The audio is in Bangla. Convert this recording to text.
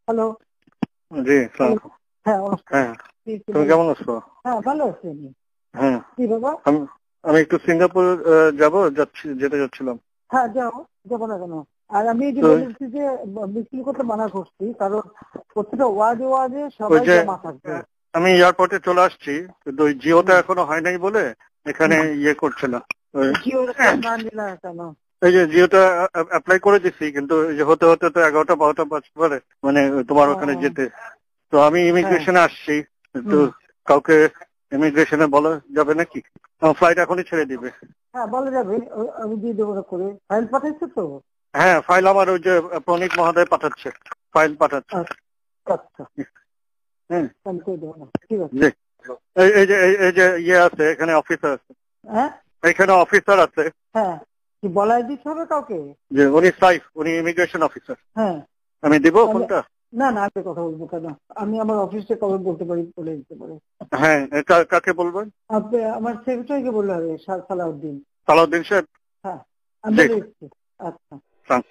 হ্যালো। জি, হ্যালো। সালাম। হ্যাঁ, নমস্কার। হ্যাঁ, জি, কি তুমি বলেন? কেমন আছো? হ্যাঁ, ভালো আছি আমি। হ্যাঁ, কি বাবা? আমি আমি একটু সিঙ্গাপুর যেতে যাচ্ছিলাম। হ্যাঁ, যাবো না কেন? আর আমি এই যে তো বলেছি যে মিছিল করতে মানা করছি, কারণ প্রত্যেকটা ওয়ার্ডে ওই সবাই যে জমা থাকবে। আমি এয়ারপোর্টে চলে আসছি, কিন্তু ওই জিওটা হুম, এখনো হয় নাই বলে এখানে হুম। ইয়ে করছে না। ওই জিওর না নিলে কেন? এই যে জিওটা অ্যাপ্লাই করে দিছি, কিন্তু এই যে হতে হতে তো 11টা 12টা বাজতে পারে, মানে তোমার ও, ওখানে যেতে। তো আমি হ্যাঁ, ইমিগ্রেশনে আসছি, তো হুম। কাউকে ইমিগ্রেশনে বলা যাবে নাকি? আমার ফ্লাইট এখনই ছেড়ে দিবে। হ্যাঁ, বলা যাবে। আমি দিয়ে দেবো না করে। ফাইল পাঠাইছো তো? হ্যাঁ, ফাইল আমার ওই যে প্রণীত মহোদয় পাঠাচ্ছে, ফাইল পাঠাচ্ছে। আচ্ছা, হ্যাঁ, আমি করে দেবো না। ঠিক আছে। জি। এই যে ইয়ে আছে, এখানে অফিসার আছে, হ্যাঁ, এখানে অফিসার আছে, হ্যাঁ। কি বলাই দিতে হবে কাউকে? যে উনি সাইফ, উনি ইমিগ্রেশন অফিসার। হ্যাঁ, আমি দিব তাহলে ফোনটা? না, না, আমি কথা বলবো কেন? আমি আমার অফিসে কবে বলতে পারি, বলে দিতে পারি। হ্যাঁ, কাকে বলবেন? আপনি আমার সেক্রেটারিকে বললে হবে, সালাউদ্দিন। সালাউদ্দিন সাহেব। হ্যাঁ, আমি জি, বলে দিচ্ছি। আচ্ছা। সালাম।